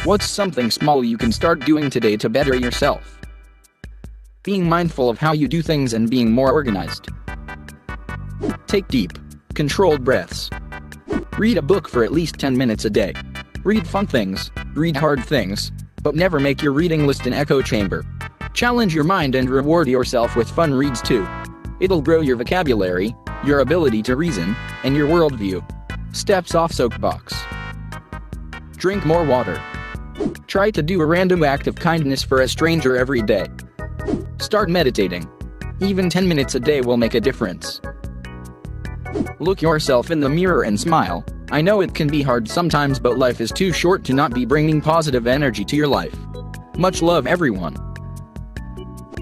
What's something small you can start doing today to better yourself? Being mindful of how you do things and being more organized. Take deep, controlled breaths. Read a book for at least 10 minutes a day. Read fun things, read hard things, but never make your reading list an echo chamber. Challenge your mind and reward yourself with fun reads too. It'll grow your vocabulary, your ability to reason, and your worldview. Steps off soapbox. Drink more water. Try to do a random act of kindness for a stranger every day. Start meditating. Even 10 minutes a day will make a difference. Look yourself in the mirror and smile. I know it can be hard sometimes, but life is too short to not be bringing positive energy to your life. Much love, everyone.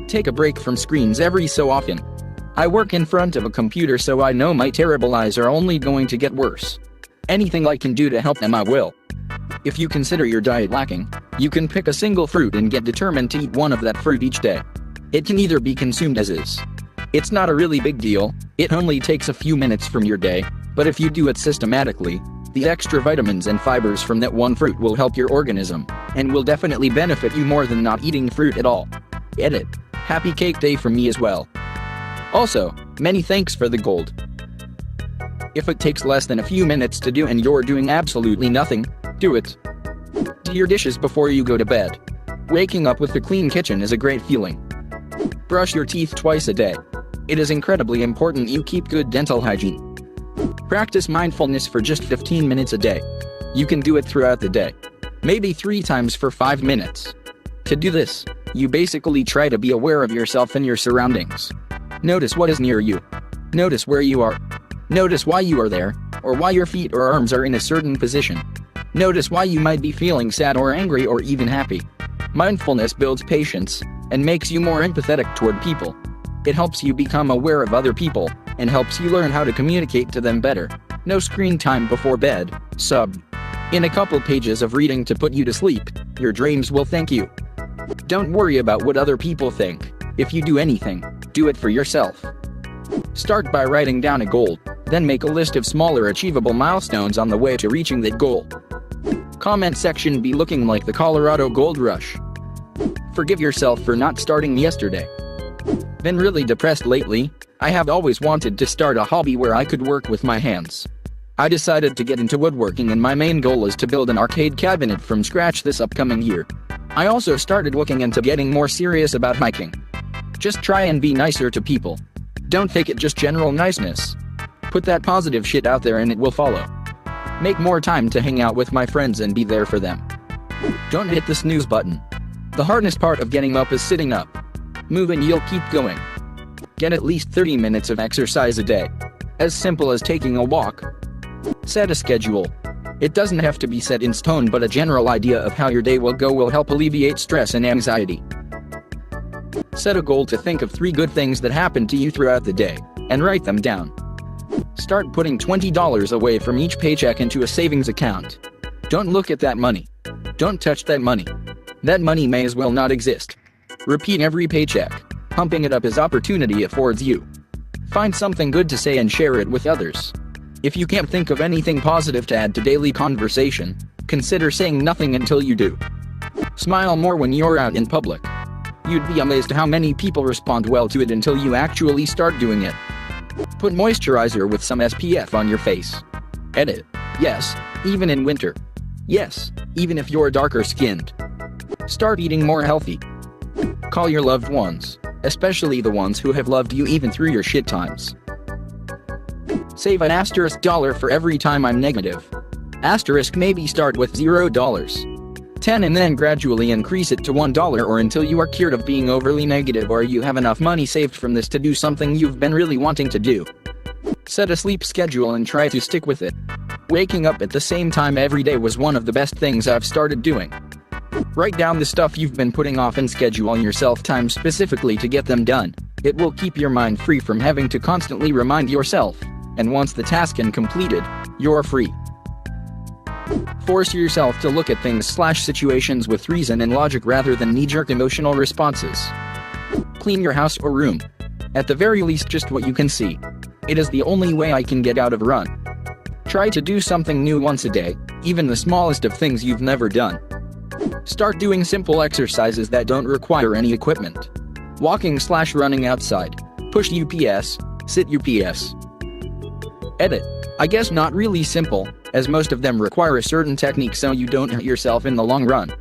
Take a break from screens every so often. I work in front of a computer, so I know my terrible eyes are only going to get worse. Anything I can do to help them, I will. If you consider your diet lacking, you can pick a single fruit and get determined to eat one of that fruit each day. It can either be consumed as is. It's not a really big deal, it only takes a few minutes from your day, but if you do it systematically, the extra vitamins and fibers from that one fruit will help your organism, and will definitely benefit you more than not eating fruit at all. Edit. Happy Cake Day from me as well. Also, many thanks for the gold. If it takes less than a few minutes to do and you're doing absolutely nothing, do it. Do your dishes before you go to bed. Waking up with a clean kitchen is a great feeling. Brush your teeth twice a day. It is incredibly important you keep good dental hygiene. Practice mindfulness for just 15 minutes a day. You can do it throughout the day. Maybe 3 times for 5 minutes. To do this, you basically try to be aware of yourself and your surroundings. Notice what is near you. Notice where you are. Notice why you are there, or why your feet or arms are in a certain position. Notice why you might be feeling sad or angry or even happy. Mindfulness builds patience and makes you more empathetic toward people. It helps you become aware of other people and helps you learn how to communicate to them better. No screen time before bed. Sub. In a couple pages of reading to put you to sleep, your dreams will thank you. Don't worry about what other people think. If you do anything, do it for yourself. Start by writing down a goal, then make a list of smaller achievable milestones on the way to reaching that goal. Comment section be looking like the Colorado Gold Rush. Forgive yourself for not starting yesterday. Been really depressed lately. I have always wanted to start a hobby where I could work with my hands. I decided to get into woodworking, and my main goal is to build an arcade cabinet from scratch this upcoming year. I also started looking into getting more serious about hiking. Just try and be nicer to people. Don't fake it just general niceness. Put that positive shit out there and it will follow. Make more time to hang out with my friends and be there for them. Don't hit the snooze button. The hardest part of getting up is sitting up. Move and you'll keep going. Get at least 30 minutes of exercise a day. As simple as taking a walk. Set a schedule. It doesn't have to be set in stone, but a general idea of how your day will go will help alleviate stress and anxiety. Set a goal to think of 3 good things that happened to you throughout the day, and write them down. Start putting $20 away from each paycheck into a savings account. Don't look at that money. Don't touch that money. That money may as well not exist. Repeat every paycheck, pumping it up as opportunity affords you. Find something good to say and share it with others. If you can't think of anything positive to add to daily conversation, consider saying nothing until you do. Smile more when you're out in public. You'd be amazed how many people respond well to it until you actually start doing it. Put moisturizer with some SPF on your face. Edit. Yes, even in winter. Yes, even if you're darker skinned. Start eating more healthy. Call your loved ones, especially the ones who have loved you even through your shit times. Save an $* for every time I'm negative. Asterisk maybe start with $0, 10 and then gradually increase it to $1 or until you are cured of being overly negative or you have enough money saved from this to do something you've been really wanting to do. Set a sleep schedule and try to stick with it. Waking up at the same time every day was one of the best things I've started doing. Write down the stuff you've been putting off and schedule yourself time specifically to get them done. It will keep your mind free from having to constantly remind yourself. And once the task is completed, you're free. Force yourself to look at things/situations with reason and logic rather than knee-jerk emotional responses. Clean your house or room. At the very least, just what you can see. It is the only way I can get out of a run. Try to do something new once a day, even the smallest of things you've never done. Start doing simple exercises that don't require any equipment. Walking/running outside. Push UPS, sit UPS. Edit. I guess not really simple, as most of them require a certain technique so you don't hurt yourself in the long run.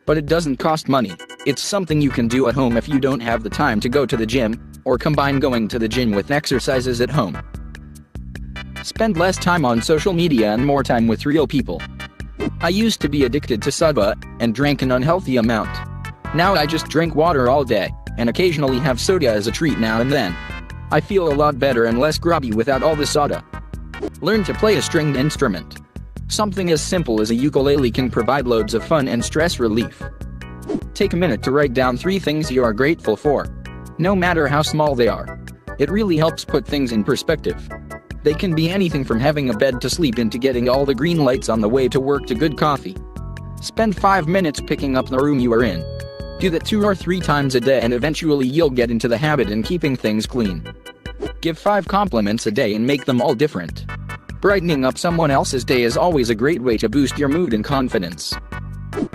But it doesn't cost money. It's something you can do at home if you don't have the time to go to the gym, or combine going to the gym with exercises at home. Spend less time on social media and more time with real people. I used to be addicted to soda, and drank an unhealthy amount. Now I just drink water all day, and occasionally have soda as a treat now and then. I feel a lot better and less groggy without all the soda. Learn to play a stringed instrument. Something as simple as a ukulele can provide loads of fun and stress relief. Take a minute to write down 3 things you are grateful for. No matter how small they are. It really helps put things in perspective. They can be anything from having a bed to sleep in to getting all the green lights on the way to work to good coffee. Spend 5 minutes picking up the room you are in. Do that 2 or 3 times a day and eventually you'll get into the habit in keeping things clean. Give 5 compliments a day and make them all different. Brightening up someone else's day is always a great way to boost your mood and confidence.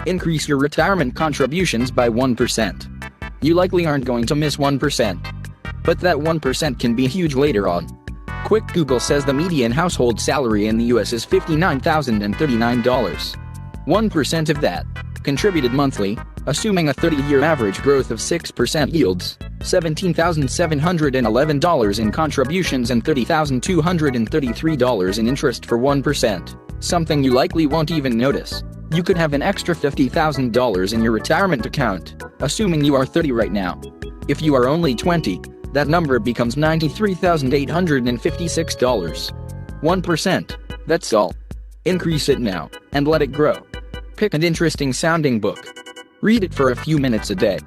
Increase your retirement contributions by 1%. You likely aren't going to miss 1%. But that 1% can be huge later on. Quick Google says the median household salary in the US is $59,039. 1% of that, contributed monthly, assuming a 30-year average growth of 6% yields $17,711 in contributions and $30,233 in interest for 1%, something you likely won't even notice. You could have an extra $50,000 in your retirement account, assuming you are 30 right now. If you are only 20, that number becomes $93,856. 1%, that's all. Increase it now, and let it grow. Pick an interesting sounding book. Read it for a few minutes a day.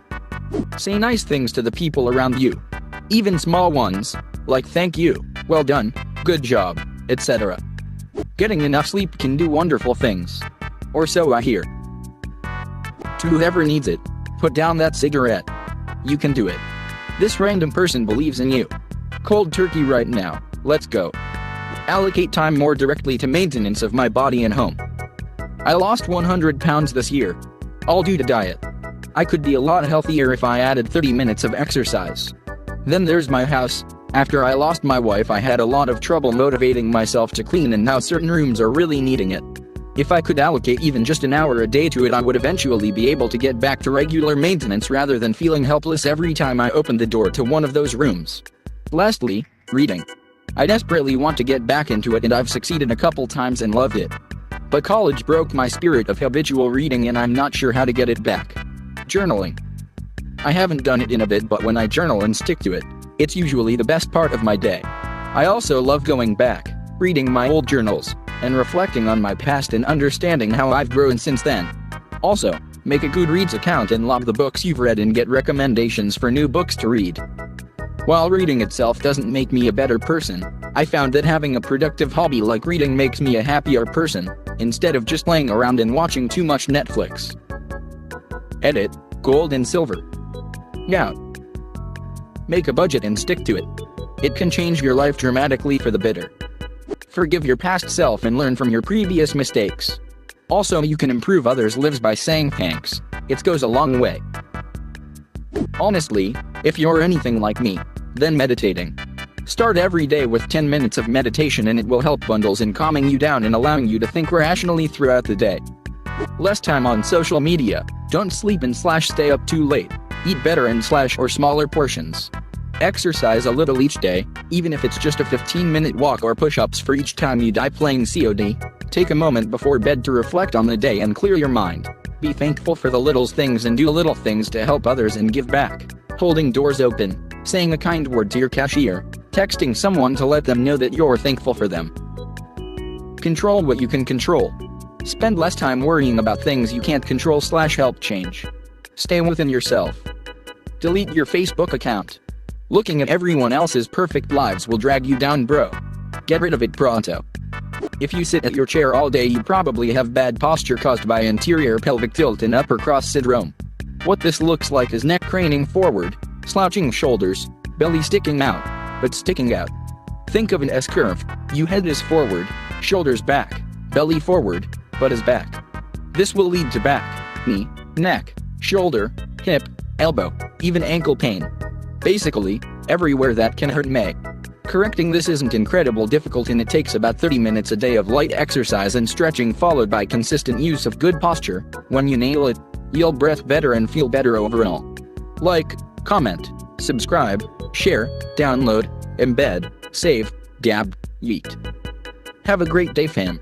Say nice things to the people around you. Even small ones, like thank you, well done, good job, etc. Getting enough sleep can do wonderful things. Or so I hear. To whoever needs it, put down that cigarette. You can do it. This random person believes in you. Cold turkey right now, let's go. Allocate time more directly to maintenance of my body and home. I lost 100 pounds this year. All due to diet. I could be a lot healthier if I added 30 minutes of exercise. Then there's my house. After I lost my wife, I had a lot of trouble motivating myself to clean, and now certain rooms are really needing it. If I could allocate even just an hour a day to it, I would eventually be able to get back to regular maintenance rather than feeling helpless every time I opened the door to one of those rooms. Lastly, reading. I desperately want to get back into it, and I've succeeded a couple times and loved it. But college broke my spirit of habitual reading, and I'm not sure how to get it back. Journaling. I haven't done it in a bit, but when I journal and stick to it, it's usually the best part of my day. I also love going back, reading my old journals, and reflecting on my past and understanding how I've grown since then. Also, make a Goodreads account and log the books you've read and get recommendations for new books to read. While reading itself doesn't make me a better person, I found that having a productive hobby like reading makes me a happier person, instead of just laying around and watching too much Netflix. Edit, gold and silver. Gout. Make a budget and stick to it. It can change your life dramatically for the better. Forgive your past self and learn from your previous mistakes. Also, you can improve others' lives by saying thanks. It goes a long way. Honestly, if you're anything like me, then meditating. Start every day with 10 minutes of meditation, and it will help bundles in calming you down and allowing you to think rationally throughout the day. Less time on social media. Don't sleep and stay up too late. Eat better and or smaller portions. Exercise a little each day, even if it's just a 15-minute walk or push-ups for each time you die playing COD. Take a moment before bed to reflect on the day and clear your mind. Be thankful for the little things and do little things to help others and give back. Holding doors open, saying a kind word to your cashier, texting someone to let them know that you're thankful for them. Control what you can control. Spend less time worrying about things you can't control / help change. Stay within yourself. Delete your Facebook account. Looking at everyone else's perfect lives will drag you down, bro. Get rid of it pronto. If you sit at your chair all day, you probably have bad posture caused by anterior pelvic tilt and upper cross syndrome. What this looks like is neck craning forward, slouching shoulders, belly sticking out, but sticking out. Think of an S-curve. Your head is forward, shoulders back, belly forward, butt is back. This will lead to back, knee, neck, shoulder, hip, elbow, even ankle pain. Basically, everywhere that can hurt may. Correcting this isn't incredibly difficult, and it takes about 30 minutes a day of light exercise and stretching followed by consistent use of good posture. When you nail it, you'll breathe better and feel better overall. Like, comment, subscribe, share, download, embed, save, dab, yeet. Have a great day, fam.